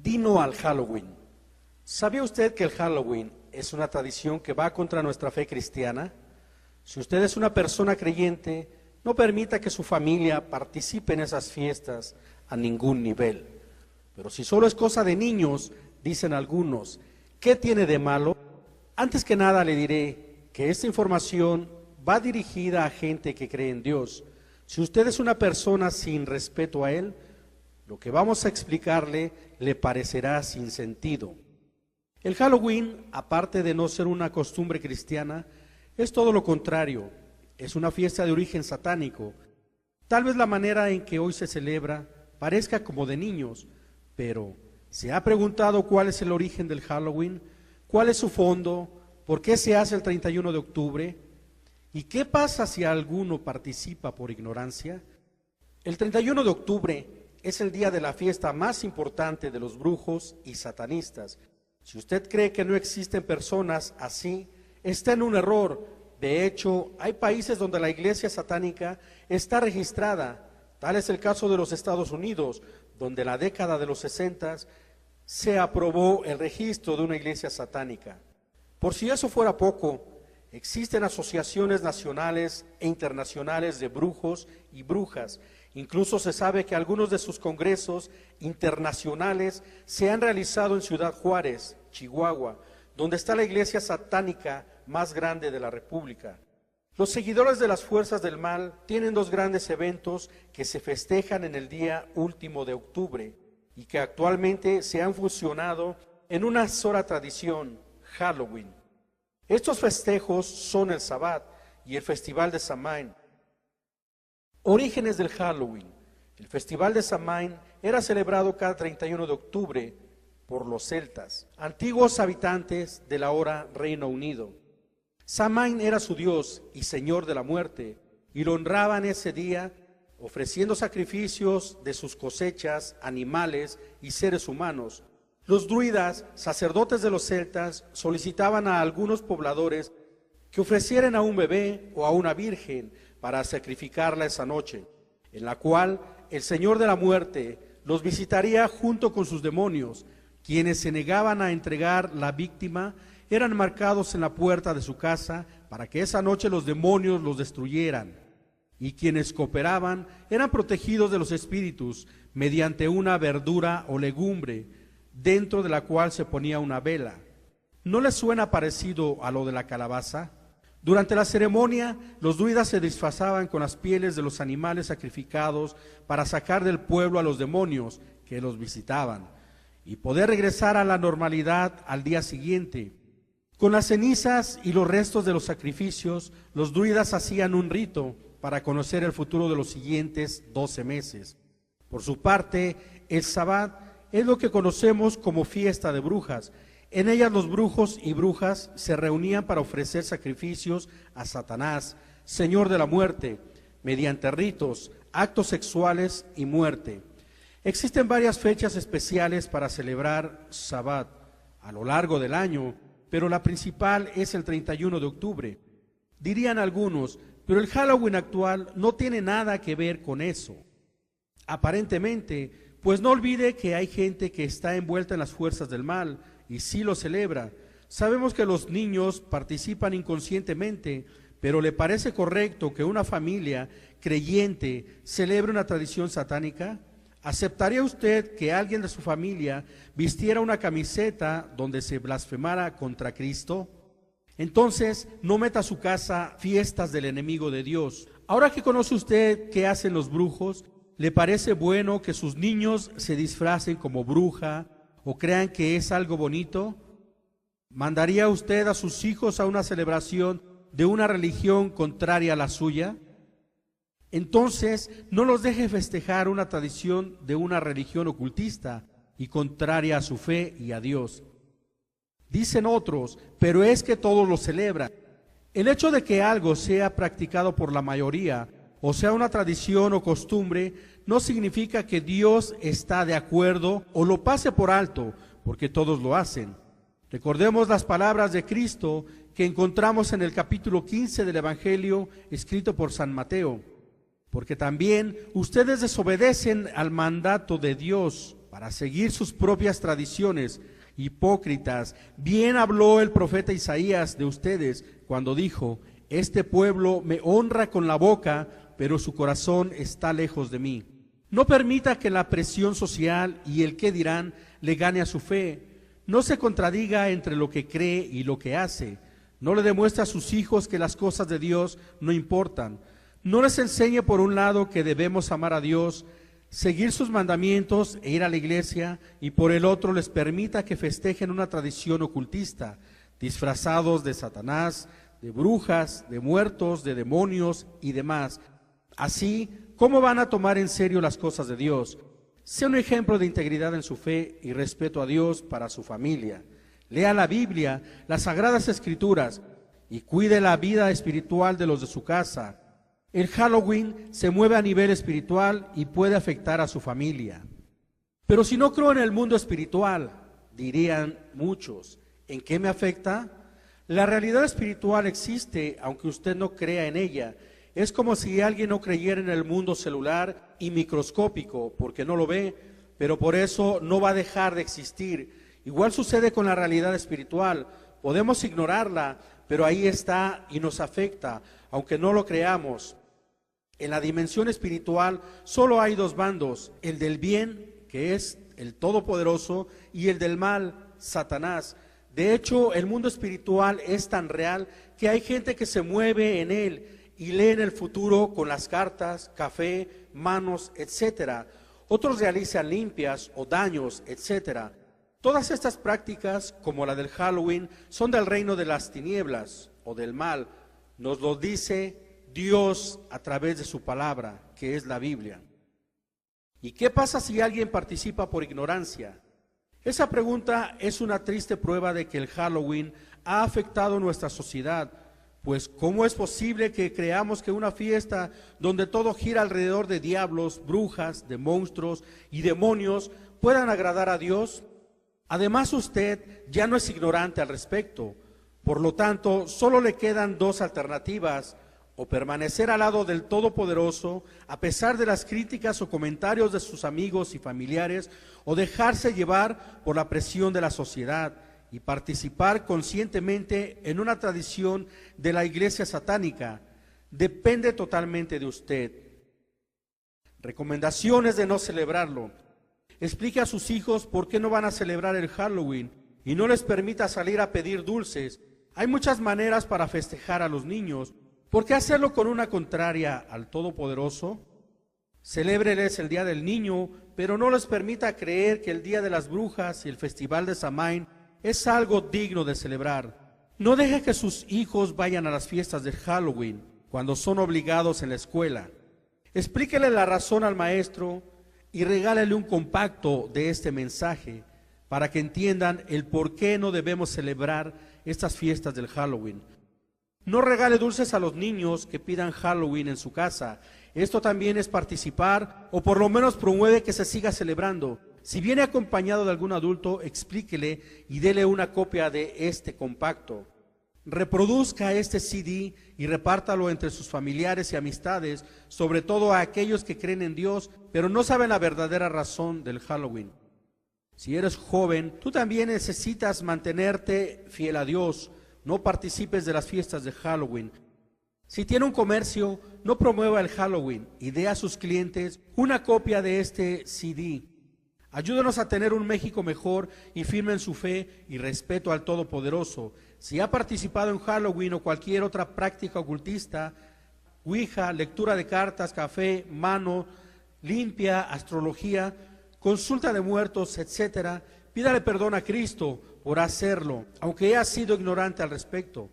Dino al Halloween. ¿Sabía usted que el Halloween es una tradición que va contra nuestra fe cristiana? Si usted es una persona creyente, no permita que su familia participe en esas fiestas a ningún nivel. Pero si solo es cosa de niños, dicen algunos, ¿qué tiene de malo? Antes que nada le diré que esta información va dirigida a gente que cree en Dios. Si usted es una persona sin respeto a Él, lo que vamos a explicarle le parecerá sin sentido. El Halloween, aparte de no ser una costumbre cristiana, es todo lo contrario, es una fiesta de origen satánico. Tal vez la manera en que hoy se celebra parezca como de niños, pero ¿se ha preguntado cuál es el origen del Halloween? ¿Cuál es su fondo? ¿Por qué se hace el 31 de octubre? ¿Y qué pasa si alguno participa por ignorancia? El 31 de octubre es el día de la fiesta más importante de los brujos y satanistas. Si usted cree que no existen personas así, está en un error. De hecho, hay países donde la iglesia satánica está registrada. Tal es el caso de los Estados Unidos, donde en la década de los 60 se aprobó el registro de una iglesia satánica. Por si eso fuera poco, existen asociaciones nacionales e internacionales de brujos y brujas. Incluso se sabe que algunos de sus congresos internacionales se han realizado en Ciudad Juárez, Chihuahua, donde está la iglesia satánica más grande de la República. Los seguidores de las fuerzas del mal tienen dos grandes eventos que se festejan en el día último de octubre y que actualmente se han fusionado en una sola tradición, Halloween. Estos festejos son el Sabbat y el Festival de Samhain. Orígenes del Halloween. El Festival de Samhain era celebrado cada 31 de octubre por los celtas, antiguos habitantes del ahora Reino Unido. Samhain era su dios y señor de la muerte, y lo honraban ese día ofreciendo sacrificios de sus cosechas, animales y seres humanos. Los druidas, sacerdotes de los celtas, solicitaban a algunos pobladores que ofrecieran a un bebé o a una virgen para sacrificarla esa noche, en la cual el Señor de la muerte los visitaría junto con sus demonios. Quienes se negaban a entregar la víctima eran marcados en la puerta de su casa para que esa noche los demonios los destruyeran, y quienes cooperaban eran protegidos de los espíritus mediante una verdura o legumbre, dentro de la cual se ponía una vela. ¿No les suena parecido a lo de la calabaza? Durante la ceremonia, los druidas se disfrazaban con las pieles de los animales sacrificados para sacar del pueblo a los demonios que los visitaban y poder regresar a la normalidad al día siguiente. Con las cenizas y los restos de los sacrificios, los druidas hacían un rito para conocer el futuro de los siguientes 12 meses. Por su parte, el Sabbat es lo que conocemos como fiesta de brujas. En ellas los brujos y brujas se reunían para ofrecer sacrificios a Satanás, señor de la muerte, mediante ritos, actos sexuales y muerte. Existen varias fechas especiales para celebrar Sabbat a lo largo del año, pero la principal es el 31 de octubre. Dirían algunos, pero el Halloween actual no tiene nada que ver con eso. Aparentemente, pues no olvide que hay gente que está envuelta en las fuerzas del mal y sí lo celebra. Sabemos que los niños participan inconscientemente, pero ¿le parece correcto que una familia creyente celebre una tradición satánica? ¿Aceptaría usted que alguien de su familia vistiera una camiseta donde se blasfemara contra Cristo? Entonces, no meta a su casa fiestas del enemigo de Dios. Ahora que conoce usted qué hacen los brujos, ¿le parece bueno que sus niños se disfracen como bruja o crean que es algo bonito? ¿Mandaría usted a sus hijos a una celebración de una religión contraria a la suya? Entonces, no los deje festejar una tradición de una religión ocultista y contraria a su fe y a Dios. Dicen otros, pero es que todos lo celebran. El hecho de que algo sea practicado por la mayoría, o sea una tradición o costumbre, no significa que Dios está de acuerdo o lo pase por alto, porque todos lo hacen. Recordemos las palabras de Cristo que encontramos en el capítulo 15 del Evangelio escrito por San Mateo. Porque también ustedes desobedecen al mandato de Dios para seguir sus propias tradiciones. Hipócritas, bien habló el profeta Isaías de ustedes cuando dijo: este pueblo me honra con la boca, pero su corazón está lejos de mí. No permita que la presión social y el qué dirán le gane a su fe. No se contradiga entre lo que cree y lo que hace. No le demuestre a sus hijos que las cosas de Dios no importan. No les enseñe por un lado que debemos amar a Dios, seguir sus mandamientos e ir a la iglesia, y por el otro les permita que festejen una tradición ocultista, disfrazados de Satanás, de brujas, de muertos, de demonios y demás. Así, ¿cómo van a tomar en serio las cosas de Dios? Sea un ejemplo de integridad en su fe y respeto a Dios para su familia. Lea la Biblia, las Sagradas Escrituras, y cuide la vida espiritual de los de su casa. El Halloween se mueve a nivel espiritual y puede afectar a su familia. Pero si no creo en el mundo espiritual, dirían muchos, ¿en qué me afecta? La realidad espiritual existe, aunque usted no crea en ella. Es como si alguien no creyera en el mundo celular y microscópico, porque no lo ve, pero por eso no va a dejar de existir. Igual sucede con la realidad espiritual. Podemos ignorarla, pero ahí está y nos afecta, aunque no lo creamos. En la dimensión espiritual solo hay dos bandos, el del bien, que es el Todopoderoso, y el del mal, Satanás. De hecho, el mundo espiritual es tan real que hay gente que se mueve en él y lee en el futuro con las cartas, café, manos, etcétera. Otros realizan limpias o daños, etcétera. Todas estas prácticas, como la del Halloween, son del reino de las tinieblas o del mal. Nos lo dice Dios a través de su palabra, que es la Biblia. ¿Y qué pasa si alguien participa por ignorancia? Esa pregunta es una triste prueba de que el Halloween ha afectado nuestra sociedad, pues ¿cómo es posible que creamos que una fiesta donde todo gira alrededor de diablos, brujas, de monstruos y demonios puedan agradar a Dios? Además, usted ya no es ignorante al respecto. Por lo tanto, solo le quedan dos alternativas: o permanecer al lado del Todopoderoso a pesar de las críticas o comentarios de sus amigos y familiares, o dejarse llevar por la presión de la sociedad y participar conscientemente en una tradición de la iglesia satánica. Depende totalmente de usted. Recomendaciones de no celebrarlo. Explique a sus hijos por qué no van a celebrar el Halloween y no les permita salir a pedir dulces. Hay muchas maneras para festejar a los niños. ¿Por qué hacerlo con una contraria al Todopoderoso? Celébreles el Día del Niño, pero no les permita creer que el Día de las Brujas y el Festival de Samhain es algo digno de celebrar. No deje que sus hijos vayan a las fiestas de Halloween cuando son obligados en la escuela. Explíquele la razón al maestro y regálele un compacto de este mensaje para que entiendan el por qué no debemos celebrar estas fiestas del Halloween. No regale dulces a los niños que pidan Halloween en su casa. Esto también es participar, o por lo menos promueve que se siga celebrando. Si viene acompañado de algún adulto, explíquele y dele una copia de este compacto. Reproduzca este CD y repártalo entre sus familiares y amistades, sobre todo a aquellos que creen en Dios, pero no saben la verdadera razón del Halloween. Si eres joven, tú también necesitas mantenerte fiel a Dios. No participes de las fiestas de Halloween. Si tiene un comercio, no promueva el Halloween y dé a sus clientes una copia de este CD. Ayúdenos a tener un México mejor y firme en su fe y respeto al Todopoderoso. Si ha participado en Halloween o cualquier otra práctica ocultista, Ouija, lectura de cartas, café, mano, limpia, astrología, consulta de muertos, etcétera, pídale perdón a Cristo por hacerlo, aunque haya sido ignorante al respecto,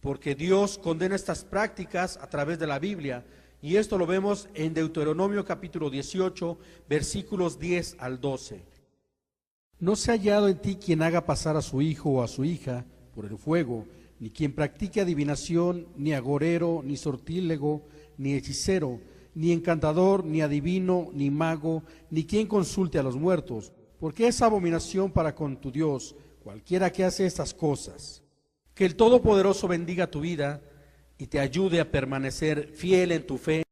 porque Dios condena estas prácticas a través de la Biblia, y esto lo vemos en Deuteronomio capítulo 18, versículos 10 al 12. No se ha hallado en ti quien haga pasar a su hijo o a su hija por el fuego, ni quien practique adivinación, ni agorero, ni sortílego, ni hechicero, ni encantador, ni adivino, ni mago, ni quien consulte a los muertos, porque es abominación para con tu Dios cualquiera que hace estas cosas. Que el Todopoderoso bendiga tu vida y te ayude a permanecer fiel en tu fe